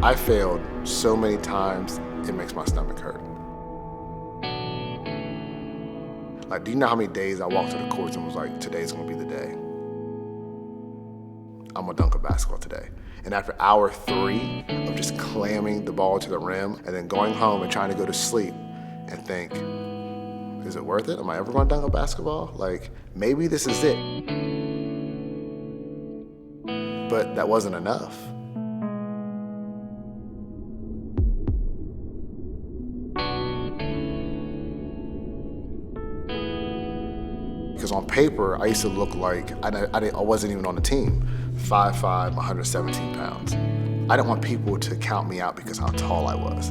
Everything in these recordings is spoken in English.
I failed so many times, it makes my stomach hurt. Like, do you know how many days I walked to the courts and was like, today's gonna be the day? I'm gonna dunk a basketball today. And after hour 3 of just clamming the ball to the rim and then going home and trying to go to sleep and think, is it worth it? Am I ever gonna dunk a basketball? Like, maybe this is it. But that wasn't enough. Because on paper, I used to look like, I wasn't even on the team. 5'5", 117 pounds. I didn't want people to count me out because how tall I was.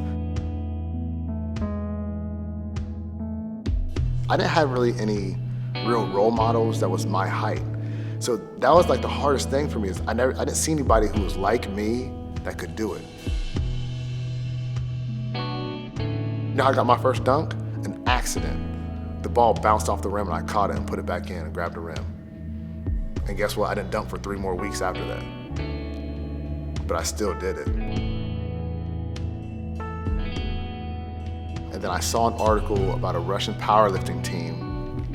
I didn't have really any real role models that was my height. So that was like the hardest thing for me is I didn't see anybody who was like me that could do it. You know how I got my first dunk? An accident. The ball bounced off the rim and I caught it and put it back in and grabbed the rim. And guess what? I didn't dunk for 3 more weeks after that. But I still did it. And then I saw an article about a Russian powerlifting team,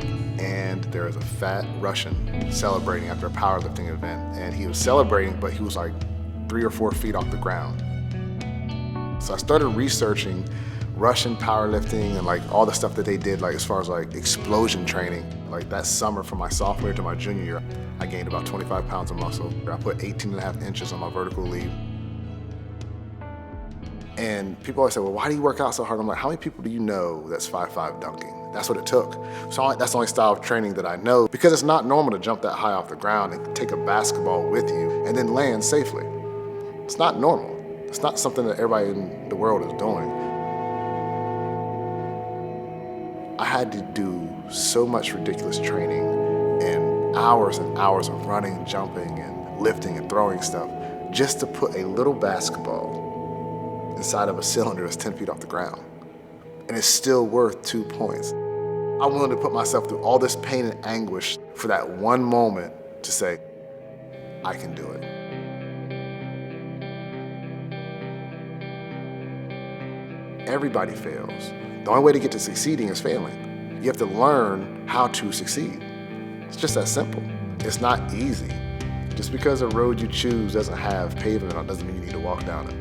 and there was a fat Russian celebrating after a powerlifting event. And he was celebrating, but he was like 3 or 4 feet off the ground. So I started researching Russian powerlifting and like all the stuff that they did, like as far as like explosion training. Like that summer from my sophomore to my junior year, I gained about 25 pounds of muscle. I put 18.5 inches on my vertical leap. And people always say, well, why do you work out so hard? I'm like, how many people do you know that's 5'5" dunking? That's what it took. So that's the only style of training that I know, because it's not normal to jump that high off the ground and take a basketball with you and then land safely. It's not normal. It's not something that everybody in the world is doing. I had to do so much ridiculous training and hours of running, jumping, and lifting and throwing stuff just to put a little basketball inside of a cylinder that's 10 feet off the ground. And it's still worth 2 points. I'm willing to put myself through all this pain and anguish for that one moment to say, I can do it. Everybody fails. The only way to get to succeeding is failing. You have to learn how to succeed. It's just that simple. It's not easy. Just because a road you choose doesn't have pavement on it doesn't mean you need to walk down it.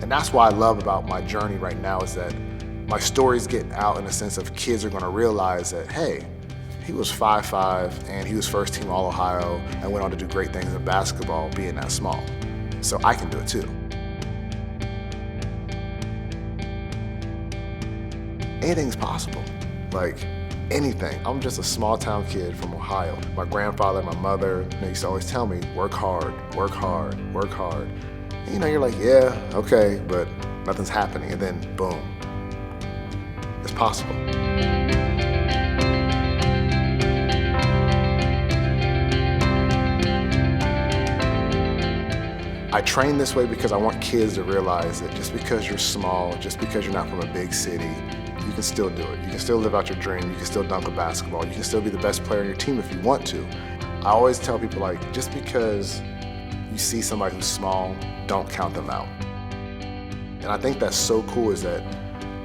And that's what I love about my journey right now is that my story's getting out in the sense of kids are gonna realize that, hey, he was 5'5" and he was first team All-Ohio and went on to do great things in basketball being that small. So I can do it too. Anything's possible, like anything. I'm just a small town kid from Ohio. My grandfather, my mother, they used to always tell me, work hard, work hard, work hard. And, you know, you're like, yeah, okay, but nothing's happening. And then boom, it's possible. I train this way because I want kids to realize that just because you're small, just because you're not from a big city, you can still do it. You can still live out your dream. You can still dunk a basketball. You can still be the best player on your team if you want to. I always tell people, like, just because you see somebody who's small, don't count them out. And I think that's so cool is that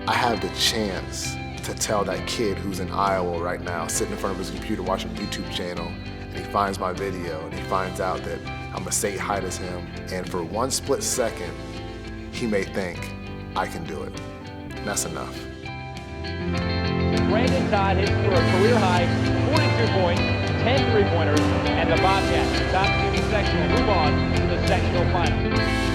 I have the chance to tell that kid who's in Iowa right now, sitting in front of his computer watching a YouTube channel, and he finds my video and he finds out that I'm the same height as him, and for one split second, he may think, I can do it. And that's enough. Brandon Todd hits for a career-high 42 points, 10 three-pointers, and the Bobcats, top seed sectional, move on to the sectional final.